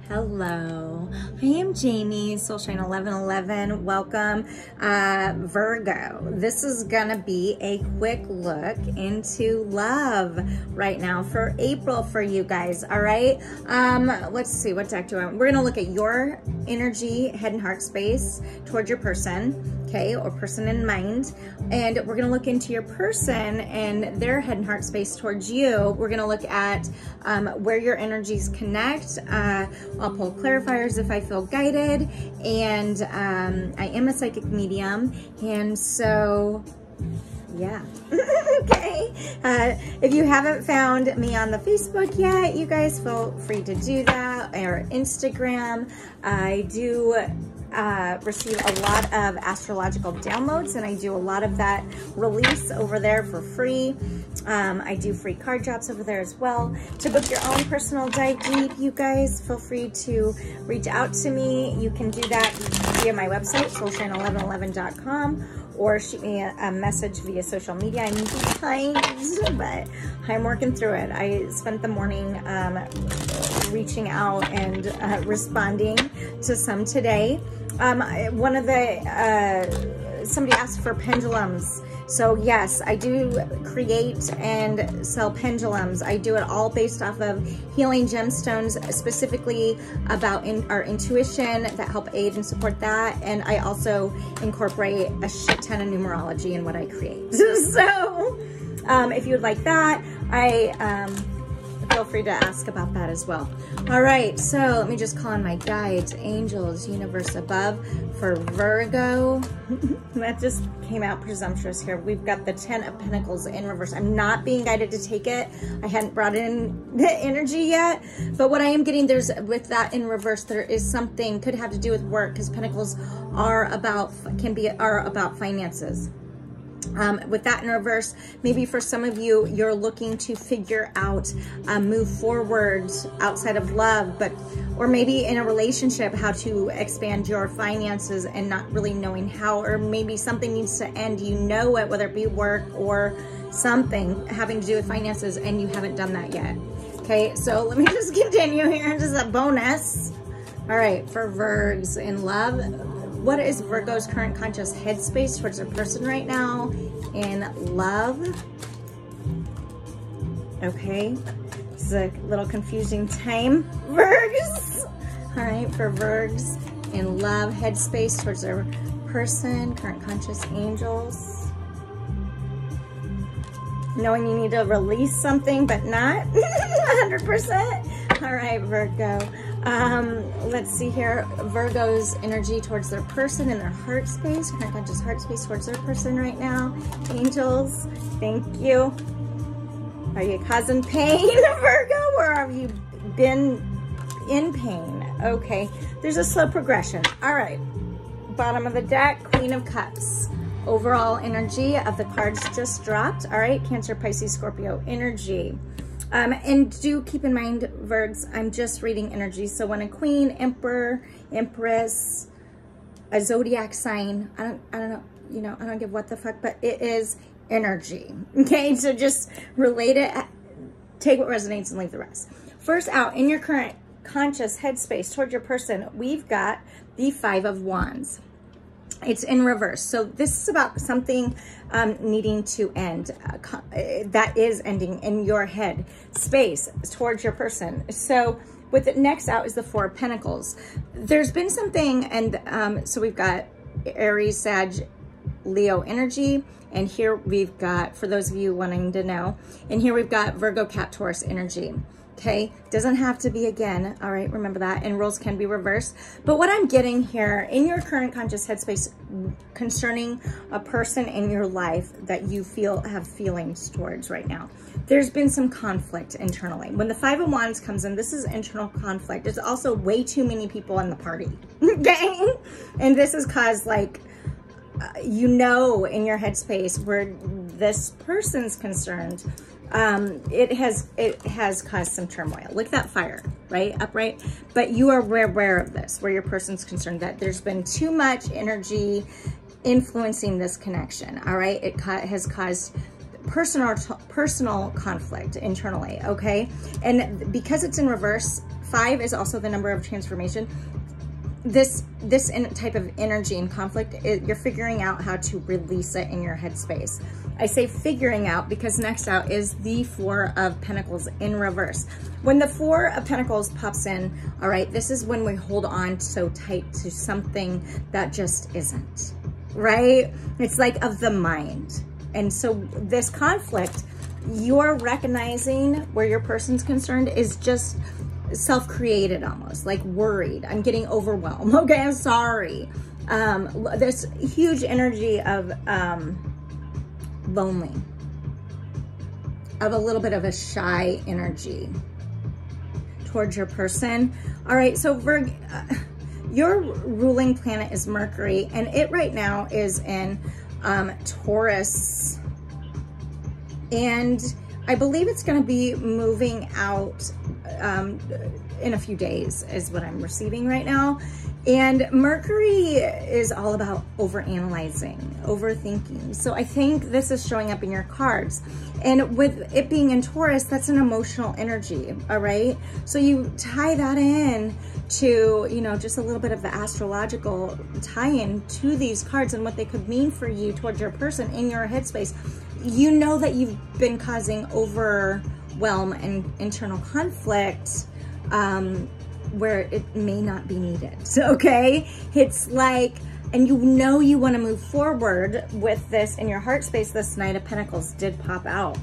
Hello, I am Jamie, Soulshine 1111. Welcome, Virgo. This is gonna be a quick look into love right now for April for you guys. All right. Let's see, what deck do I want? We're gonna look at your energy, head and heart space towards your person. Okay, or person in mind, and we're gonna look into your person and their head and heart space towards you. We're gonna look at where your energies connect. I'll pull clarifiers if I feel guided, and I am a psychic medium, and so yeah. Okay, if you haven't found me on the Facebook yet, you guys feel free to do that, or Instagram. I do receive a lot of astrological downloads, and I do a lot of that release over there for free. I do free card drops over there as well. To book your own personal dive deep, you guys feel free to reach out to me. You can do that via my website, soulshine1111.com, or shoot me a message via social media. I'm behind, but I'm working through it. I spent the morning reaching out and responding to some today. One of the, somebody asked for pendulums. So yes, I do create and sell pendulums. I do it all based off of healing gemstones, specifically about our intuition that help aid and support that. And I also incorporate a shit ton of numerology in what I create. So if you would like that, feel free to ask about that as well. All right, so let me just call on my guides, angels, universe above for Virgo. That just came out presumptuous here. We've got the 10 of Pentacles in reverse. I'm not being guided to take it. I hadn't brought in the energy yet, but what I am getting, there's, with that in reverse, there is something, could have to do with work, because Pentacles are about, are about finances. With that in reverse, maybe for some of you, you're looking to figure out, move forward outside of love, or maybe in a relationship, how to expand your finances and not really knowing how, or maybe something needs to end, you know it, whether it be work or something having to do with finances, and you haven't done that yet. Okay, so let me just continue here, just a bonus. All right, for Virgs in love, what is Virgo's current conscious headspace towards their person right now in love? Okay, this is a little confusing time, Virgs. All right, for Virgs in love, headspace towards their person, current conscious angels. Knowing you need to release something, but not 100%. All right, Virgo. Let's see here, Virgo's energy towards their person and their heart space, current conscious heart space towards their person right now. Angels, thank you. Are you causing pain, Virgo, or have you been in pain? Okay, there's a slow progression. All right, bottom of the deck, Queen of Cups. Overall energy of the cards just dropped. All right, Cancer, Pisces, Scorpio energy. And do keep in mind, Virgs, I'm just reading energy. So when a queen, emperor, empress, a zodiac sign, I don't know, you know, I don't give what the fuck, but it is energy. Okay, so just relate it, take what resonates and leave the rest. First out, in your current conscious headspace toward your person, we've got the 5 of Wands. It's in reverse. So this is about something needing to end, that is ending in your head space towards your person. So with it next out is the 4 of Pentacles. There's been something, and so we've got Aries, Sag, Leo energy, and here we've got, for those of you wanting to know, and here we've got Virgo, Cap, Taurus energy. Okay, doesn't have to be again. All right, remember that. And roles can be reversed. But what I'm getting here, in your current conscious headspace concerning a person in your life that you have feelings towards right now, there's been some conflict internally. When the 5 of Wands comes in, this is internal conflict. There's also way too many people in the party. Okay, and this has caused, like, you know, in your headspace where this person's concerned, it has caused some turmoil. Look at that fire, right? Upright. But you are aware of this, where your person's concerned, that there's been too much energy influencing this connection. All right. It has caused personal conflict internally. Okay. And because it's in reverse, 5 is also the number of transformation. This type of energy and conflict, you're figuring out how to release it in your headspace. I say figuring out because next out is the 4 of Pentacles in reverse. When the 4 of Pentacles pops in, all right, this is when we hold on so tight to something that just isn't, right? It's like of the mind. And so this conflict, you're recognizing where your person's concerned is just self-created, almost like worried. I'm getting overwhelmed. Okay, I'm sorry. There's huge energy of lonely, of a little bit of a shy energy towards your person. All right, so Virgo, your ruling planet is Mercury, and it right now is in Taurus, and I believe it's going to be moving out in a few days is what I'm receiving right now. And Mercury is all about overanalyzing, overthinking. So I think this is showing up in your cards. And with it being in Taurus, that's an emotional energy, all right? So you tie that in to, you know, just a little bit of the astrological tie-in to these cards and what they could mean for you towards your person in your headspace. You know that you've been causing overwhelm and internal conflict where it may not be needed. So, okay, it's like, and you know you want to move forward with this in your heart space. This Knight of Pentacles did pop out.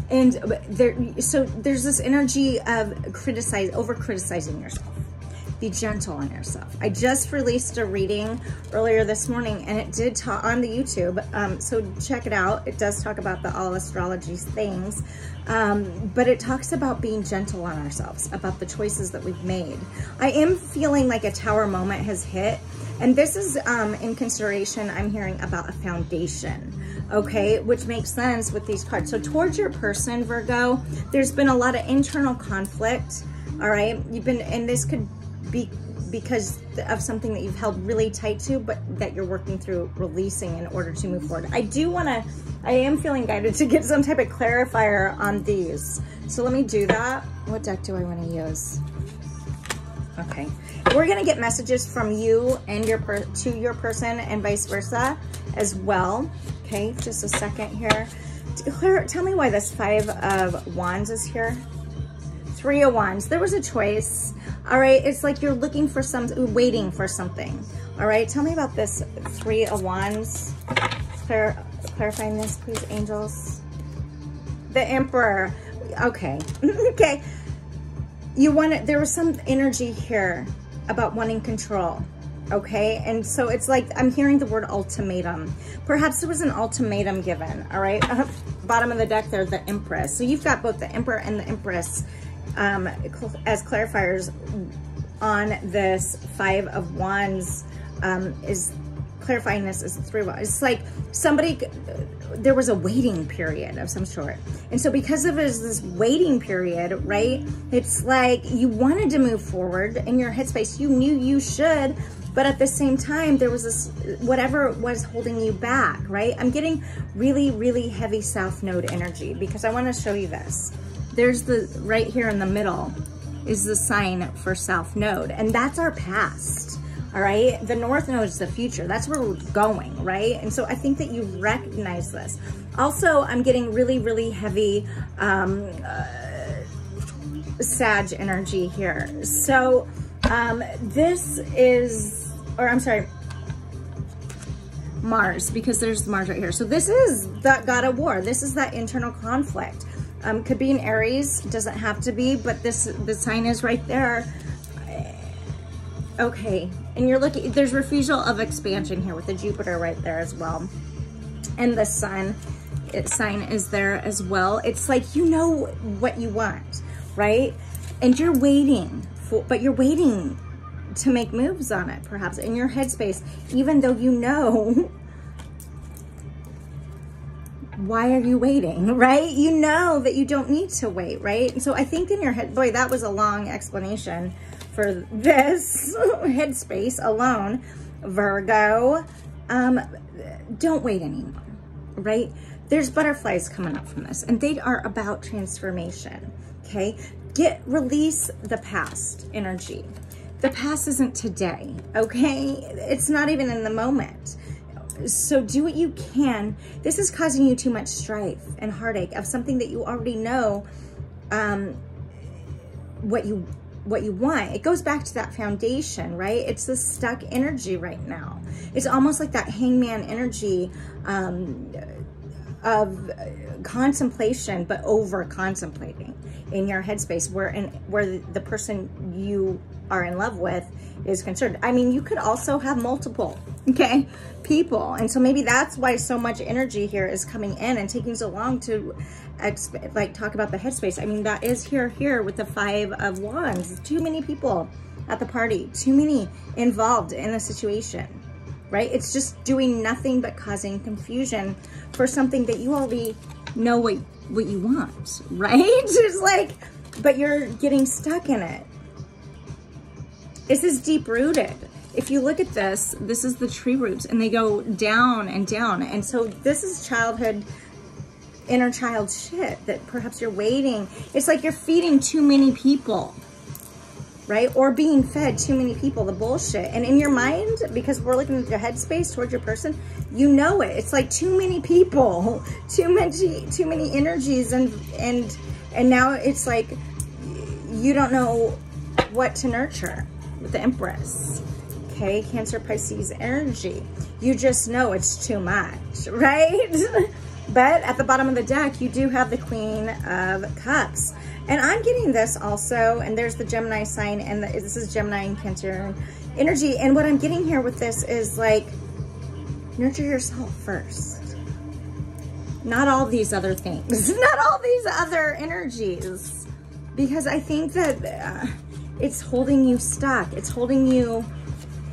And so there's this energy of over-criticizing yourself. Be gentle on yourself. I just released a reading earlier this morning, and it did talk on the YouTube, so check it out. It does talk about the all astrology things, but it talks about being gentle on ourselves, about the choices that we've made. I am feeling like a tower moment has hit, and this is in consideration, I'm hearing about a foundation, okay, which makes sense with these cards. So towards your person, Virgo, there's been a lot of internal conflict, all right? And this could be because of something that you've held really tight to, but that you're working through releasing in order to move forward. I am feeling guided to get some type of clarifier on these. So let me do that. What deck do I want to use? Okay. We're going to get messages from you and to your person and vice versa as well. Okay. Just a second here. Claire, tell me why this 5 of Wands is here. 3 of Wands. There was a choice. All right. It's like you're looking for waiting for something. All right. Tell me about this 3 of Wands. Clarifying this, please, angels. The Emperor. Okay. Okay. There was some energy here about wanting control. Okay. And so it's like, I'm hearing the word ultimatum. Perhaps there was an ultimatum given. All right. Bottom of the deck there, the Empress. So you've got both the Emperor and the Empress as clarifiers on this 5 of Wands. Is clarifying this as 3 of Wands. It's like there was a waiting period of some sort. And so because of this waiting period, right, it's like you wanted to move forward in your headspace. You knew you should, but at the same time, there was this, whatever was holding you back, right? I'm getting really, really heavy South Node energy because I want to show you this. There's right here in the middle is the sign for South Node, and that's our past, all right? The North Node is the future. That's where we're going, right? And so I think that you recognize this. Also, I'm getting really, really heavy Sag energy here. So this is, or I'm sorry, Mars, because there's Mars right here. So this is that God of War. This is that internal conflict. Could be an Aries, doesn't have to be, but the sign is right there. Okay, and you're looking, there's refusal of expansion here with the Jupiter right there as well. And the Sun sign is there as well. It's like, you know what you want, right? And you're waiting but you're waiting to make moves on it, perhaps in your headspace, even though you know. Why are you waiting, right? You know that you don't need to wait, right? And so I think in your head, boy, that was a long explanation for this headspace alone, Virgo. Don't wait anymore, right? There's butterflies coming up from this, and they are about transformation, okay? Release the past energy. The past isn't today, okay? It's not even in the moment. So do what you can. This is causing you too much strife and heartache of something that you already know what you want. It goes back to that foundation, right? It's the stuck energy right now. It's almost like that hangman energy of contemplation, but over contemplating in your headspace, where the person you are in love with is concerned. I mean, you could also have multiple, okay, people. And so maybe that's why so much energy here is coming in and taking so long to talk about the headspace. I mean, that is here with the 5 of Wands. Too many people at the party, too many involved in the situation, right? It's just doing nothing but causing confusion for something that you already know what you want, right? It's like, but you're getting stuck in it. This is deep rooted. If you look at this is the tree roots, and they go down and down. And so this is childhood, inner child shit that perhaps you're waiting. It's like you're feeding too many people, right? Or being fed too many people, the bullshit. And in your mind, because we're looking at your headspace towards your person, you know it. It's like too many people, too many energies, and now it's like you don't know what to nurture with the Empress. Okay, Cancer, Pisces energy. You just know it's too much, right? But at the bottom of the deck, you do have the Queen of Cups. And I'm getting this also, and there's the Gemini sign, and this is Gemini and Cancer energy. And what I'm getting here with this is like, nurture yourself first. Not all these other things, not all these other energies. Because I think that it's holding you stuck. It's holding you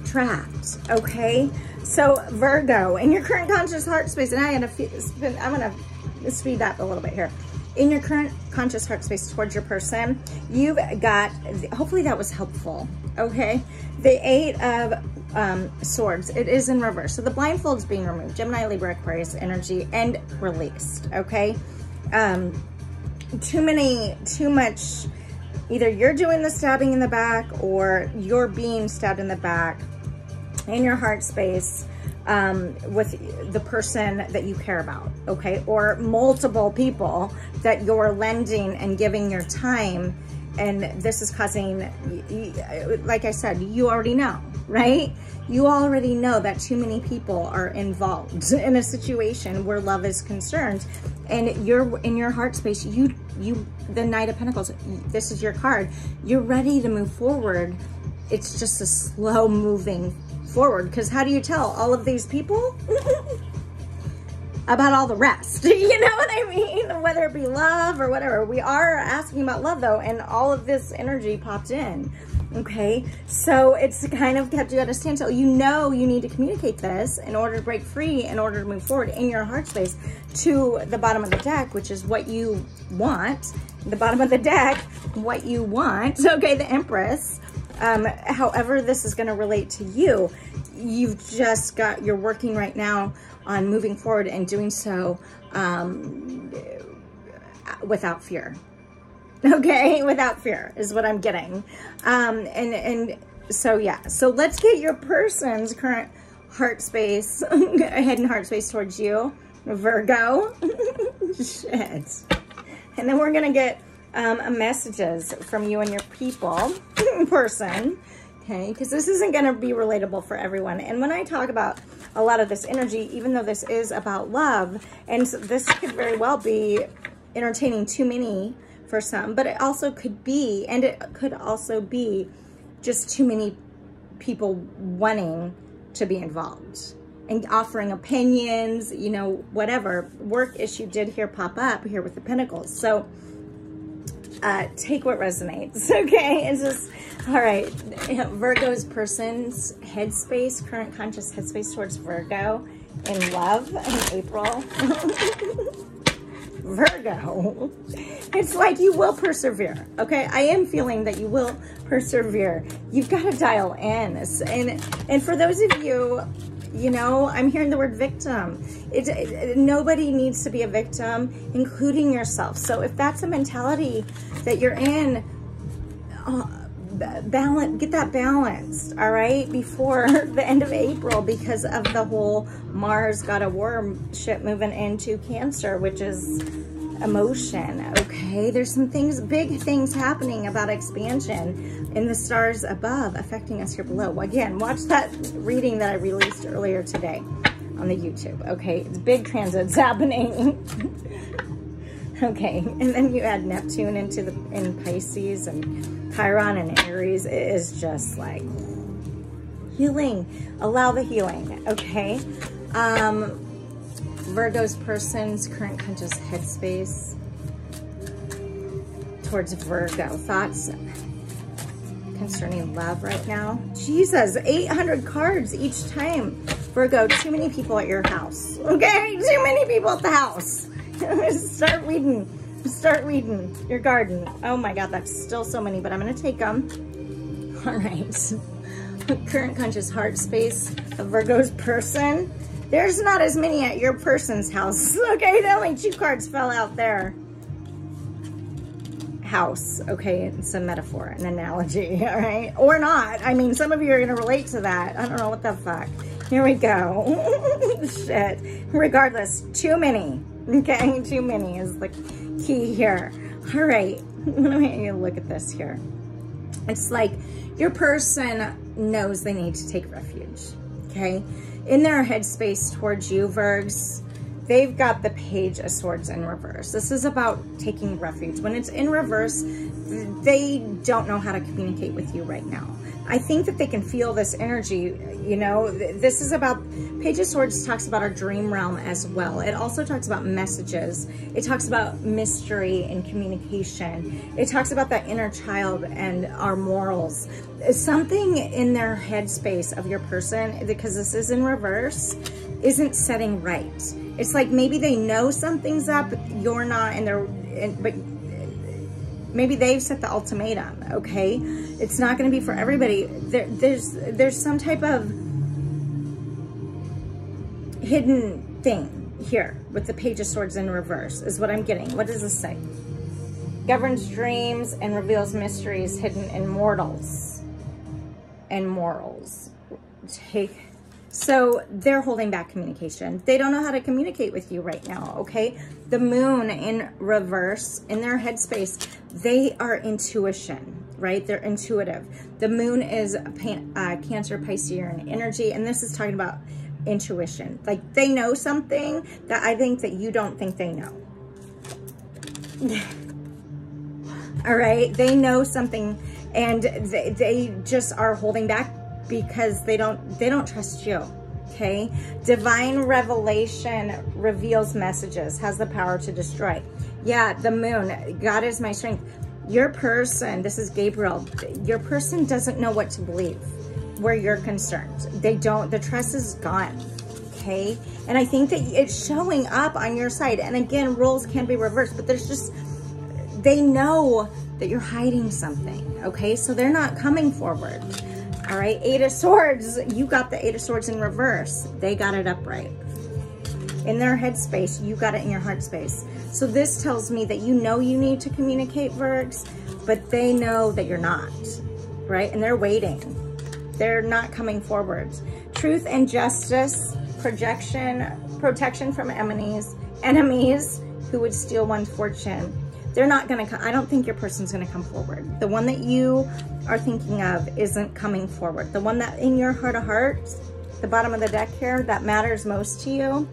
trapped, okay? So Virgo, in your current conscious heart space, and I'm gonna speed that a little bit here. In your current conscious heart space towards your person, you've got, hopefully that was helpful, okay? The 8 of Swords, it is in reverse. So the blindfold's being removed, Gemini, Libra, Aquarius energy, and released, okay? Too much, either you're doing the stabbing in the back or you're being stabbed in the back in your heart space with the person that you care about, okay? Or multiple people that you're lending and giving your time, and this is causing, like I said, you already know, right? You already know that too many people are involved in a situation where love is concerned, and you're in your heart space, the Knight of Pentacles, this is your card. You're ready to move forward. It's just a slow moving forward, because how do you tell all of these people about all the rest? You know what I mean? Whether it be love or whatever. We are asking about love though, and all of this energy popped in. Okay, so it's kind of kept you at a standstill. You know you need to communicate this in order to break free, in order to move forward in your heart space to the bottom of the deck, which is what you want. The bottom of the deck, what you want. Okay, the Empress. However this is going to relate to you, you're working right now on moving forward and doing so without fear. Okay, without fear is what I'm getting. And so yeah, so let's get your person's current heart space, head and heart space towards you, Virgo. Shit. And then we're gonna get messages from you and your people, person, okay? Because this isn't gonna be relatable for everyone. And when I talk about a lot of this energy, even though this is about love, and so this could very well be entertaining too many for some, but it also could be, and it could also be just too many people wanting to be involved and offering opinions, you know, whatever. Work issue did here pop up here with the Pentacles. So take what resonates, okay? It's just, all right, Virgo's person's headspace, current conscious headspace towards Virgo in love in April. Virgo, it's like you will persevere, okay? I am feeling that you will persevere. You've got to dial in. And for those of you, You know, I'm hearing the word victim. Nobody needs to be a victim, including yourself. So if that's a mentality that you're in, get that balanced, all right, before the end of April, because of the whole Mars got a worm ship moving into Cancer, which is emotion. Okay, there's some things, big things happening about expansion in the stars above affecting us here below. Again, watch that reading that I released earlier today on the YouTube. Okay, it's big transits happening. Okay, and then you add Neptune in Pisces and Chiron and Aries. It is just like healing. Allow the healing. Okay. Virgo's person's current conscious headspace towards Virgo. Thoughts concerning love right now. Jesus, 800 cards each time. Virgo, too many people at your house. Okay, too many people at the house. Start weeding your garden. Oh my God, that's still so many, but I'm gonna take them. All right. Current conscious heart space of Virgo's person. There's not as many at your person's house. Okay, only 2 cards fell out there. House, okay, it's a metaphor, an analogy, all right? Or not. I mean, some of you are gonna relate to that. I don't know what the fuck. Here we go. Shit. Regardless, too many. Okay, too many is the key here. All right, let me look at this here. It's like your person knows they need to take refuge, okay? In their headspace towards you, Virgs, they've got the Page of Swords in reverse. This is about taking refuge. When it's in reverse, they don't know how to communicate with you right now. I think that they can feel this energy, you know. This is about, Page of Swords talks about our dream realm as well. It also talks about messages. It talks about mystery and communication. It talks about that inner child and our morals. Something in their headspace of your person, because this is in reverse, isn't setting right. It's like maybe they know something's up, you're not, but maybe they've set the ultimatum, okay? It's not gonna be for everybody. There's some type of hidden thing here with the Page of Swords in reverse, is what I'm getting. What does this say? Governs dreams and reveals mysteries hidden in mortals and morals. So they're holding back communication. They don't know how to communicate with you right now, okay? The moon in reverse, in their headspace, they are intuition, right? They're intuitive. The moon is Cancer, Piscean energy, and this is talking about intuition. Like they know something that I think that you don't think they know. All right, they know something and they just are holding back because they don't trust you, okay? Divine revelation reveals messages, has the power to destroy. Yeah, the moon, God is my strength. Your person, this is Gabriel, your person doesn't know what to believe where you're concerned. They don't, the trust is gone, okay? And I think that it's showing up on your side. And again, roles can be reversed, but there's just, they know that you're hiding something, okay? So they're not coming forward. All right, 8 of Swords, you got the 8 of Swords in reverse. They got it upright. In their headspace, you got it in your heart space. So this tells me that you know you need to communicate, Virgs, but they know that you're not, right? And they're waiting. They're not coming forward. Truth and justice, protection from enemies who would steal one's fortune. They're not gonna come, I don't think your person's gonna come forward. The one that you are thinking of isn't coming forward. The one that in your heart of hearts, the bottom of the deck here, that matters most to you,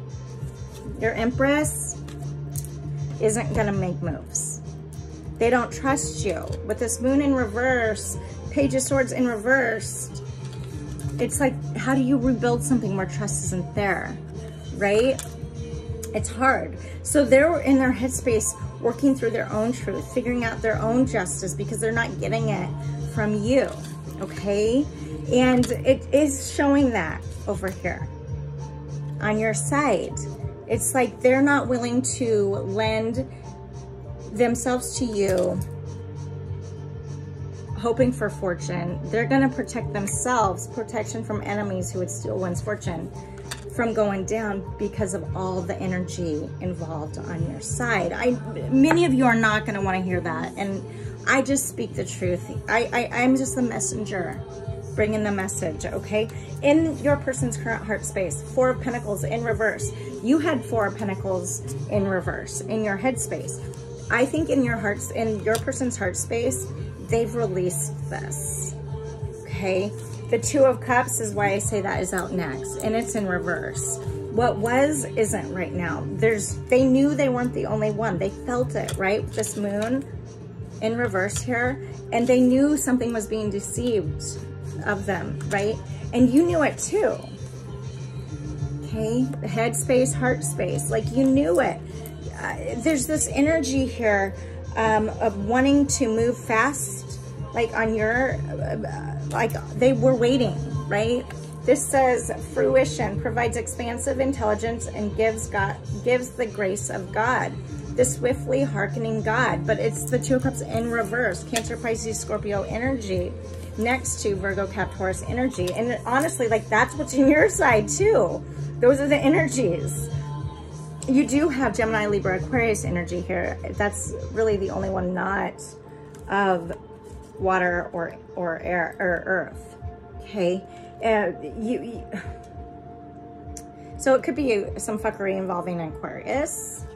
your Empress, isn't gonna make moves. They don't trust you. With this moon in reverse, Page of Swords in reverse, it's like, how do you rebuild something where trust isn't there, right? It's hard. So they're in their headspace working through their own truth, figuring out their own justice because they're not getting it from you, okay? And it is showing that over here on your side. It's like they're not willing to lend themselves to you hoping for fortune. They're going to protect themselves, protection from enemies who would steal one's fortune from going down because of all the energy involved on your side. Many of you are not going to want to hear that, and I just speak the truth. I'm just the messenger bringing the message, okay? In your person's current heart space, 4 of Pentacles in reverse. You had 4 of Pentacles in reverse in your head space. I think in your person's heart space, they've released this, okay? The 2 of Cups is why I say that is out next, and it's in reverse. What was isn't right now. They knew they weren't the only one. They felt it, right? This moon in reverse here, and they knew something was being deceived of them, right? And you knew it too, okay? Head space, heart space, like you knew it. There's this energy here of wanting to move fast, like on your, like they were waiting, right? This says fruition, provides expansive intelligence and gives the grace of God, the swiftly hearkening God. But it's the 2 of Cups in reverse, Cancer, Pisces, Scorpio energy next to Virgo, Cap, Taurus energy. And honestly, like that's what's in your side too. Those are the energies. You do have Gemini, Libra, Aquarius energy here. That's really the only one not of water or air or earth, okay? So it could be some fuckery involving Aquarius,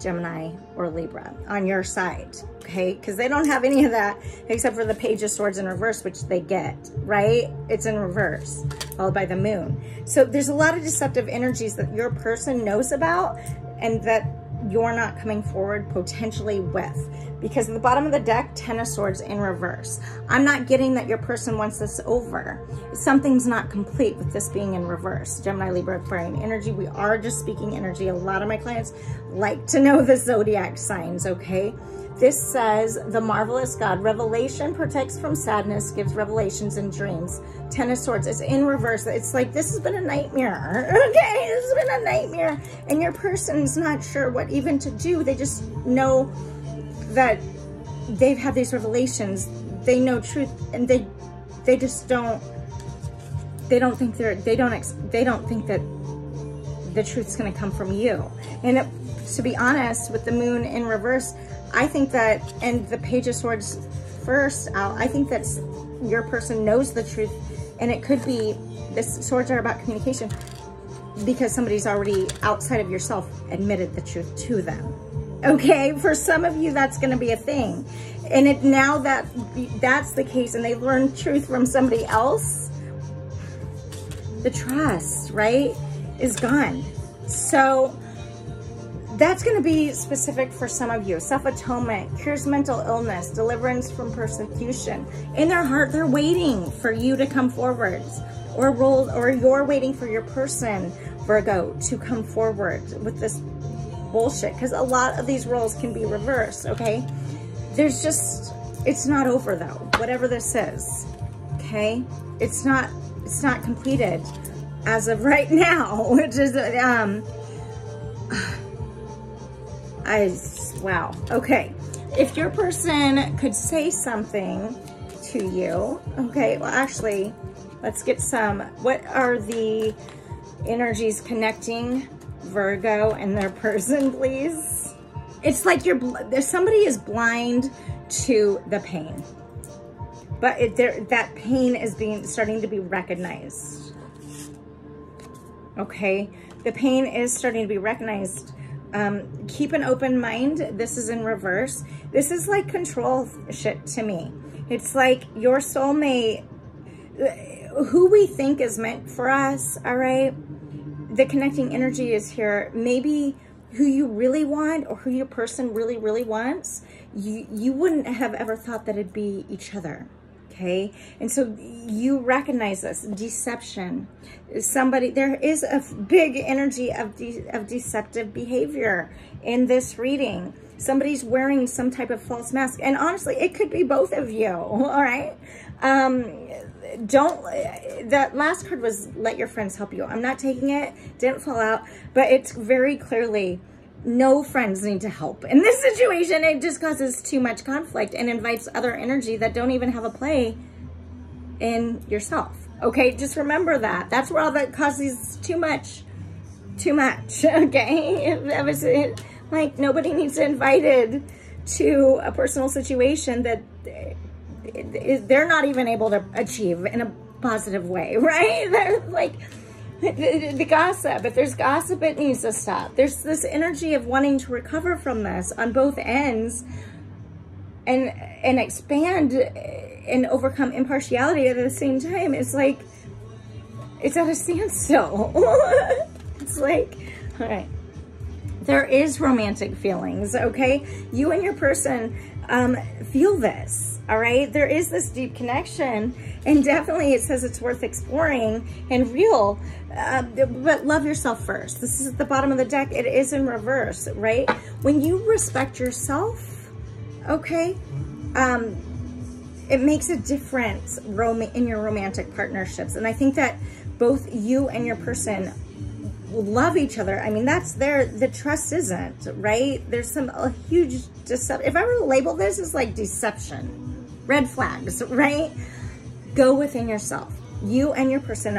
Gemini, or Libra on your side, okay? Because they don't have any of that except for the Page of Swords in reverse, which they get, right? It's in reverse, followed by the moon. So there's a lot of deceptive energies that your person knows about and that you're not coming forward potentially with. Because at the bottom of the deck, 10 of Swords in reverse. I'm not getting that your person wants this over. Something's not complete with this being in reverse. Gemini, Libra, Aquarian energy. We are just speaking energy. A lot of my clients like to know the zodiac signs, okay? This says, the marvelous God, revelation protects from sadness, gives revelations in dreams. 10 of Swords, it's in reverse. It's like, this has been a nightmare, okay? This has been a nightmare. And your person's not sure what even to do. They just know that they've had these revelations. They know truth, and they just don't, they don't think that the truth's gonna come from you. And to be honest, with the moon in reverse, I think that, and the Page of Swords first out, I think that your person knows the truth, and it could be, this swords are about communication, because somebody's already outside of yourself admitted the truth to them. Okay, for some of you, that's gonna be a thing. And now that that's the case, and they learn truth from somebody else, the trust, right, is gone. So that's going to be specific for some of you. Self-atonement, cures mental illness, deliverance from persecution. In their heart, they're waiting for you to come forwards, or you're waiting for your person, Virgo, to come forward with this bullshit. Because a lot of these roles can be reversed, okay? There's just, it's not over though, whatever this is, okay? It's not completed as of right now, which is, wow, okay. If your person could say something to you, okay, well actually, let's get some, what are the energies connecting Virgo and their person, please? It's like somebody is blind to the pain, but that pain is starting to be recognized, okay? The pain is starting to be recognized. Keep an open mind. This is in reverse. This is like control shit to me. It's like your soulmate, who we think is meant for us, all right? The connecting energy is here. Maybe who you really want, or who your person really, really wants, you wouldn't have ever thought that it'd be each other. Okay, and so you recognize this deception. There is a big energy of deceptive behavior in this reading. Somebody's wearing some type of false mask, and honestly, it could be both of you. All right, that last card was let your friends help you. I'm not taking it, didn't fall out, but it's very clearly no friends need to help. In this situation, it just causes too much conflict and invites other energy that don't even have a play in yourself. Okay, just remember that. That's where all that causes too much. Okay, like nobody needs to invited to a personal situation that they're not even able to achieve in a positive way, right? They're like the gossip. If there's gossip, it needs to stop. There's this energy of wanting to recover from this on both ends and expand and overcome impartiality at the same time. It's like, it's at a standstill. It's like, all right, there is romantic feelings, okay? You and your person feel this, all right? There is this deep connection, and definitely it says it's worth exploring and real, but love yourself first. This is at the bottom of the deck. It is in reverse, right? When you respect yourself, okay, it makes a difference in your romantic partnerships. And I think that both you and your person love each other. I mean, that's there. The trust isn't, right? There's a huge deception. If I were to label this as like deception, red flags, right? Go within yourself. You and your person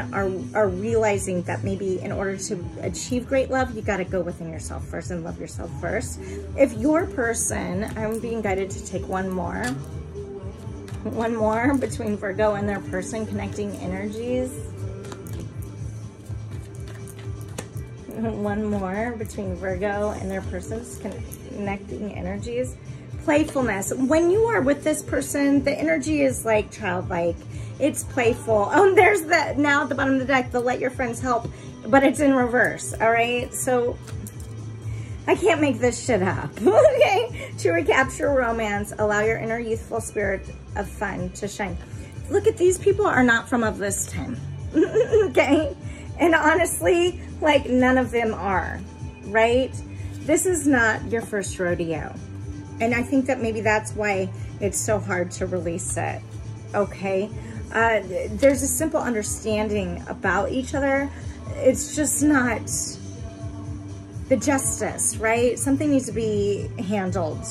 are realizing that maybe in order to achieve great love, you got to go within yourself first and love yourself first. If your person, I'm being guided to take one more between Virgo and their person, connecting energies. One more between Virgo and their person's connecting energies. Playfulness. When you are with this person, the energy is like childlike. It's playful. Oh, there's that now at the bottom of the deck, the let your friends help, but it's in reverse. All right. So I can't make this shit up. Okay. To recapture romance, allow your inner youthful spirit of fun to shine. Look at these people are not from of this time. Okay. And honestly, like none of them are, right? This is not your first rodeo. And I think that maybe that's why it's so hard to release it, okay? There's a simple understanding about each other. It's just not the justice, right? Something needs to be handled.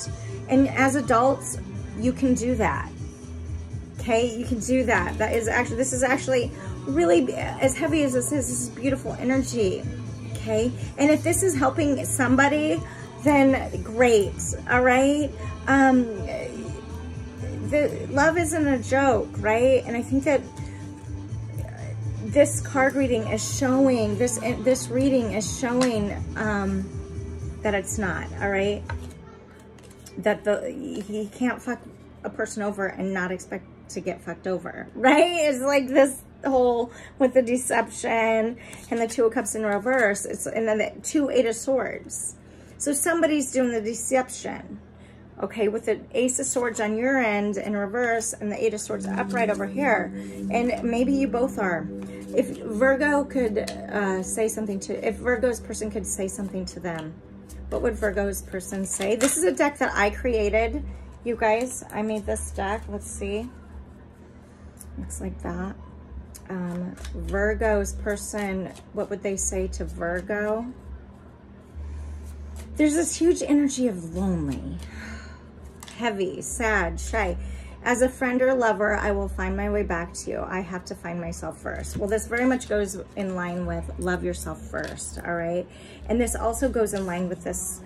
And as adults, you can do that, okay? You can do that. This is actually really, as heavy as this is beautiful energy, okay? And if this is helping somebody, then great, all right? The love isn't a joke, right? And I think that this card reading is showing, this reading is showing that it's not, all right? That he can't fuck a person over and not expect to get fucked over, right? It's like this whole with the deception and the Two of Cups in reverse. And then the 2 Eight of Swords. So somebody's doing the deception, okay, with the Ace of Swords on your end in reverse and the 8 of Swords upright over here. And maybe you both are. If Virgo could say something to, if Virgo's person could say something to them, what would Virgo's person say? This is a deck that I created, you guys. I made this deck. Let's see. Looks like that. Virgo's person, what would they say to Virgo? There's this huge energy of lonely, heavy, sad, shy. As a friend or lover, I will find my way back to you. I have to find myself first. Well, this very much goes in line with love yourself first, all right? And this also goes in line with this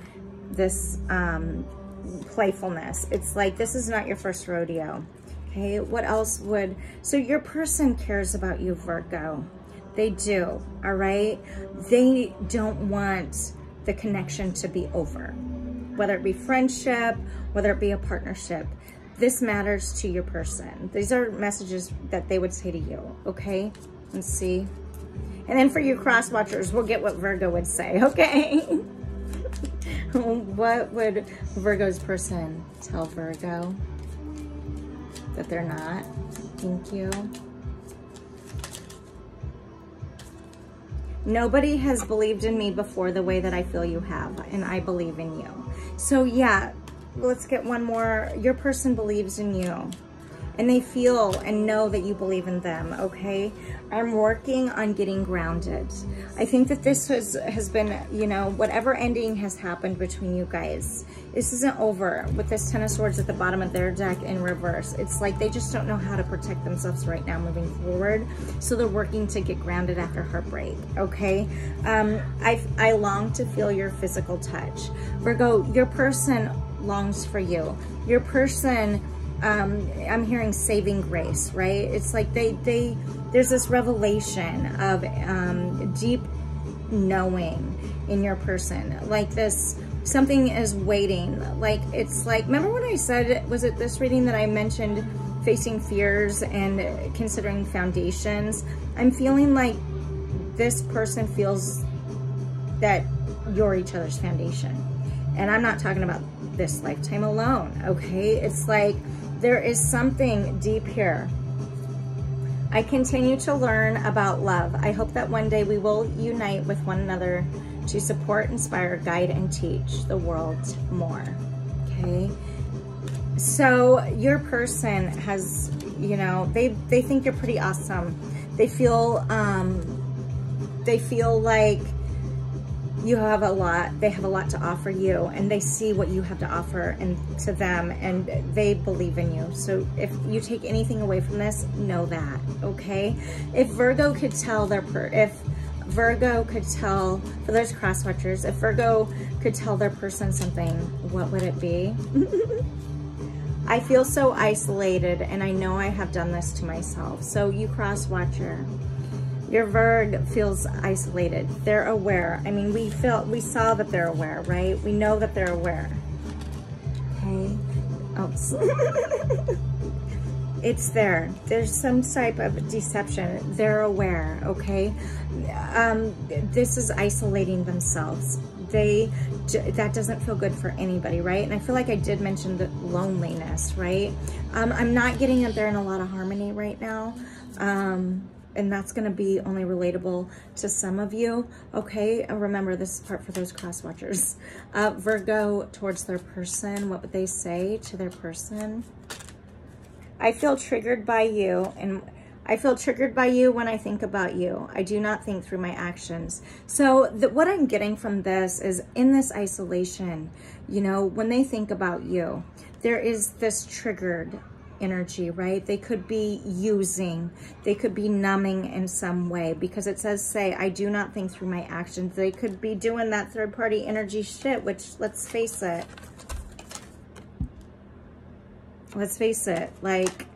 playfulness. It's like, this is not your first rodeo. Okay, what else would, so your person cares about you, Virgo. They do, all right? They don't want the connection to be over, whether it be friendship, whether it be a partnership. This matters to your person. These are messages that they would say to you, okay? Let's see. And then for you cross watchers, we'll get what Virgo would say, okay? What would Virgo's person tell Virgo? That they're not. Thank you. Nobody has believed in me before the way that I feel you have, and I believe in you. So yeah, let's get one more. Your person believes in you, and they feel and know that you believe in them, okay? I'm working on getting grounded. I think that this has been, you know, whatever ending has happened between you guys, this isn't over with this Ten of Swords at the bottom of their deck in reverse. It's like they just don't know how to protect themselves right now moving forward. So they're working to get grounded after heartbreak, okay? I long to feel your physical touch. Virgo, your person longs for you. Your person, I'm hearing saving grace, right? It's like there's this revelation of deep knowing in your person. Like this, something is waiting. Like, it's like, remember when I said, was it this reading that I mentioned facing fears and considering foundations? I'm feeling like this person feels that you're each other's foundation. And I'm not talking about this lifetime alone, okay? It's like there is something deep here. I continue to learn about love. I hope that one day we will unite with one another to support, inspire, guide, and teach the world more, okay? So your person has, you know, they think you're pretty awesome. They feel like you have a lot, they have a lot to offer you, and they see what you have to offer and to them, and they believe in you. So if you take anything away from this, know that, okay? If Virgo could tell if Virgo could tell, for those cross watchers, if Virgo could tell their person something, what would it be? I feel so isolated, and I know I have done this to myself. So you cross watcher, your Virg feels isolated. They're aware. I mean, we saw that they're aware, right? We know that they're aware. Okay. Oh, it's there. There's some type of deception. They're aware, okay? This is isolating themselves. That doesn't feel good for anybody, right? And I feel like I did mention the loneliness, right? I'm not getting that they're in a lot of harmony right now. And that's going to be only relatable to some of you, okay? And remember, this is part for those cross watchers. Virgo, towards their person, what would they say to their person? I feel triggered by you, and I feel triggered by you when I think about you. I do not think through my actions. So what I'm getting from this is, in this isolation, you know, when they think about you, there is this triggered energy, right? They could be using, they could be numbing in some way, because it says, say, I do not think through my actions. They could be doing that third party energy shit, which, let's face it, like,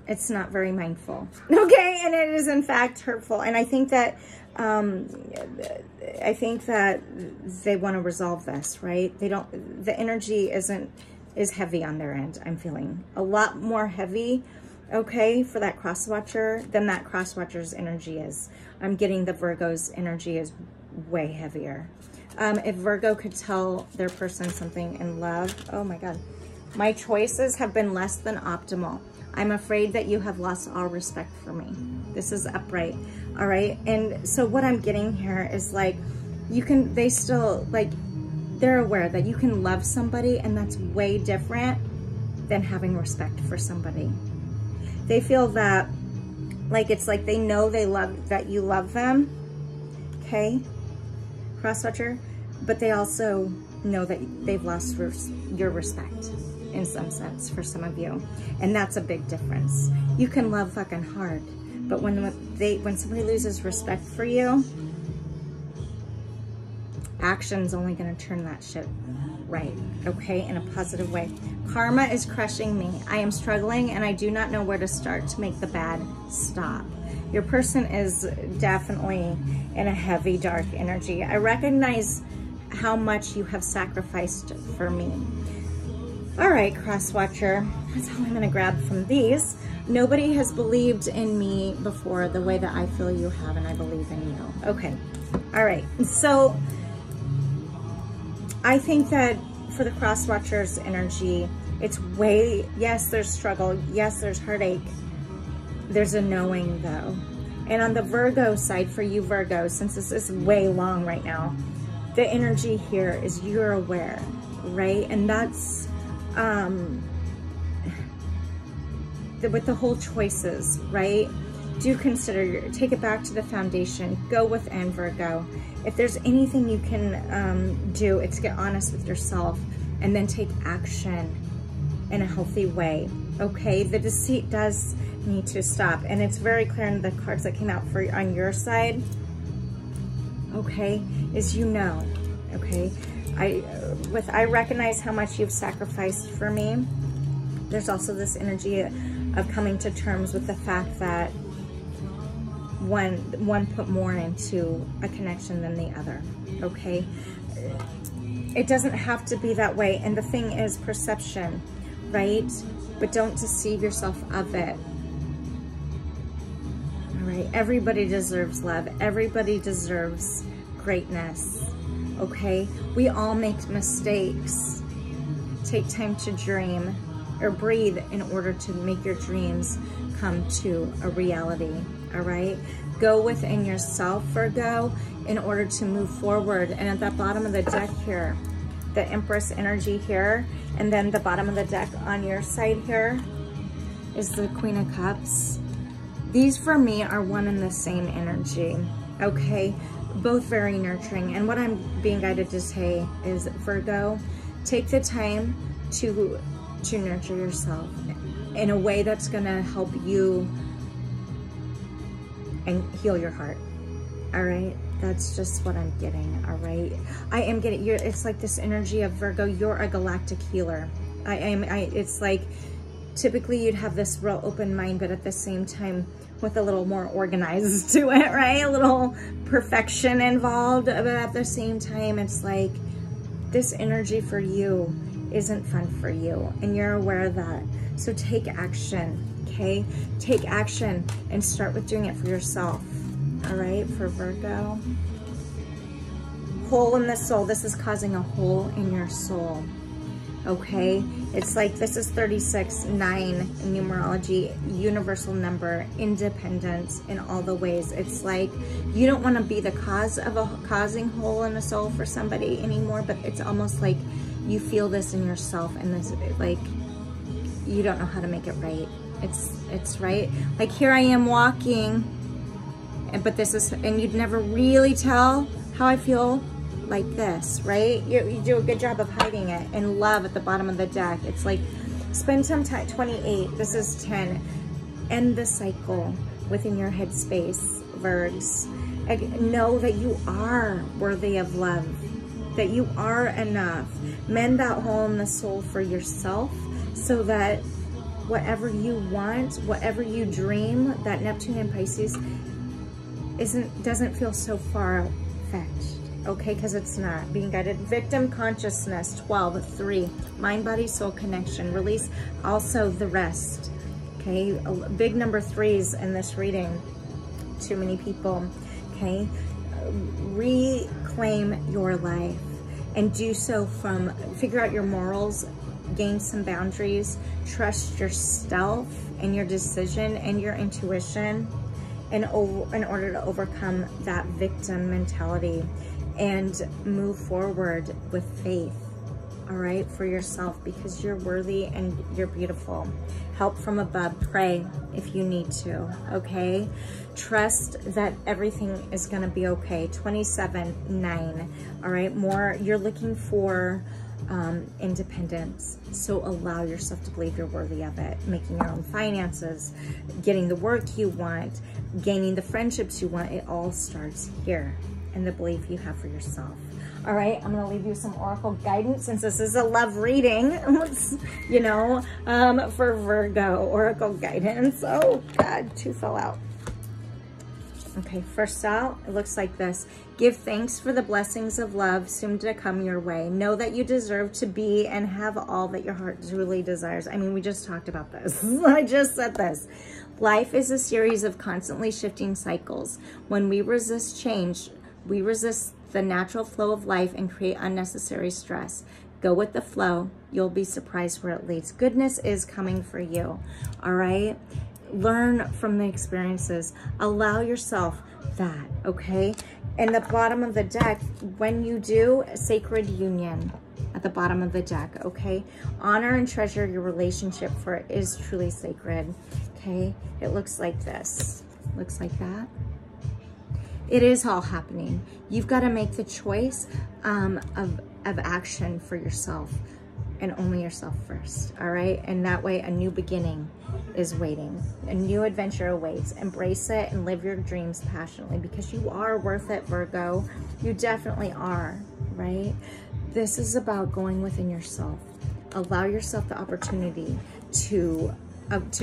it's not very mindful, okay? And it is in fact hurtful. And I think that they want to resolve this, right? The energy is heavy on their end. I'm feeling a lot more heavy, okay, for that cross watcher than that cross watcher's energy is. I'm getting the Virgo's energy is way heavier. If Virgo could tell their person something in love, oh my God, my choices have been less than optimal. I'm afraid that you have lost all respect for me. This is upright, all right? And so what I'm getting here is like, they're aware that you can love somebody, and that's way different than having respect for somebody. They feel that, like, it's like they know that you love them, okay, crosswatcher, but they also know that they've lost your respect in some sense for some of you, and that's a big difference. You can love fucking hard, but when somebody loses respect for you, action's only going to turn that shit right, okay, in a positive way. Karma is crushing me. I am struggling, and I do not know where to start to make the bad stop. Your person is definitely in a heavy, dark energy. I recognize how much you have sacrificed for me. All right, cross-watcher, that's all I'm going to grab from these. Nobody has believed in me before the way that I feel you have, and I believe in you. Okay, all right, so I think that for the cross-watcher's energy, it's yes, there's struggle. Yes, there's heartache. There's a knowing, though. And on the Virgo side, for you Virgo, since this is way long right now, the energy here is you're aware, right? And that's, with the whole choices, right? Do consider, take it back to the foundation. Go within, Virgo. If there's anything you can do, it's get honest with yourself and then take action in a healthy way, okay? The deceit does need to stop, and it's very clear in the cards that came out for on your side, okay, is you know, okay? I recognize how much you've sacrificed for me. There's also this energy of coming to terms with the fact that one put more into a connection than the other, okay? It doesn't have to be that way, and the thing is perception, right? But don't deceive yourself of it. All right, everybody deserves love. Everybody deserves greatness, okay? We all make mistakes. Take time to dream or breathe in order to make your dreams come to a reality, all right? Go within yourself, Virgo, in order to move forward. And at the bottom of the deck here, the Empress energy here, and then the bottom of the deck on your side here is the Queen of Cups. These for me are one and the same energy, okay? Both very nurturing. And what I'm being guided to say is, Virgo, take the time to nurture yourself in a way that's gonna help you and heal your heart, all right? That's just what I'm getting, all right? I am getting, it's like this energy of Virgo, you're a galactic healer. It's like, typically you'd have this real open mind, but at the same time, with a little more organized to it, right? A little perfection involved, but at the same time, it's like, this energy for you isn't fun for you, and you're aware of that. So take action, okay? Take action and start with doing it for yourself, all right, for Virgo. Hole in the soul. This is causing a hole in your soul, okay? It's like, this is 36, 9 in numerology, universal number, independence in all the ways. It's like, you don't want to be the cause of causing hole in the soul for somebody anymore, but it's almost like you feel this in yourself, and this, like, you don't know how to make it right. It's right. Like, here I am walking, but this is, and you'd never really tell how I feel like this, right? You do a good job of hiding it. And love at the bottom of the deck. It's like, spend some time, 28, this is 10. End the cycle within your headspace, Virgs. Know that you are worthy of love, that you are enough. Mend that hole in the soul for yourself, so that whatever you want, whatever you dream, that Neptune and Pisces doesn't feel so far-fetched, okay? Because it's not. Being guided. Victim consciousness, 12, 3. Mind, body, soul connection. Release also the rest, okay? Big number 3s in this reading. Too many people, okay? Reclaim your life, and do so from, figure out your morals, gain some boundaries, trust yourself and your decision and your intuition in order to overcome that victim mentality and move forward with faith, all right, for yourself, because you're worthy and you're beautiful. Help from above. Pray if you need to, okay? Trust that everything is going to be okay. 27, 9, all right? More, you're looking for independence. So allow yourself to believe you're worthy of it. Making your own finances, getting the work you want, gaining the friendships you want. It all starts here in the belief you have for yourself. All right, I'm going to leave you some oracle guidance, since this is a love reading, you know, for Virgo, oracle guidance. Oh God, 2 fell out. Okay, first out, it looks like this. Give thanks for the blessings of love soon to come your way. Know that you deserve to be and have all that your heart truly desires. I mean, we just talked about this. I just said this. Life is a series of constantly shifting cycles. When we resist change, we resist the natural flow of life and create unnecessary stress. Go with the flow. You'll be surprised where it leads. Goodness is coming for you, all right? Learn from the experiences. Allow yourself that, okay? In the bottom of the deck, when you do, sacred union at the bottom of the deck, okay? Honor and treasure your relationship, for it is truly sacred, okay? It looks like this. Looks like that. It is all happening. You've got to make the choice of action for yourself, and only yourself first, all right? And that way a new beginning is waiting. A new adventure awaits. Embrace it and live your dreams passionately, because you are worth it, Virgo. You definitely are, right? This is about going within yourself. Allow yourself the opportunity to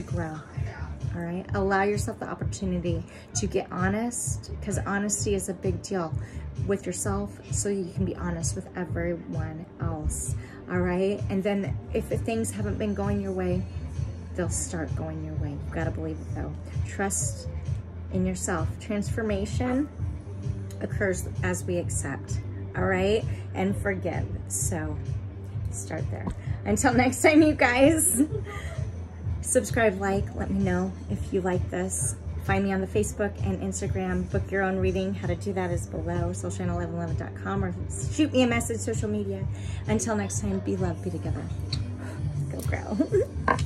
grow, all right? Allow yourself the opportunity to get honest, because honesty is a big deal with yourself, so you can be honest with everyone else, all right? And then if things haven't been going your way, they'll start going your way. You've got to believe it though. Trust in yourself. Transformation occurs as we accept, all right? And forgive. So start there. Until next time, you guys, subscribe, like, let me know if you like this. Find me on the Facebook and Instagram. Book your own reading. How to do that is below, soulshine1111.com, or shoot me a message, social media. Until next time, be loved, be together. Go grow.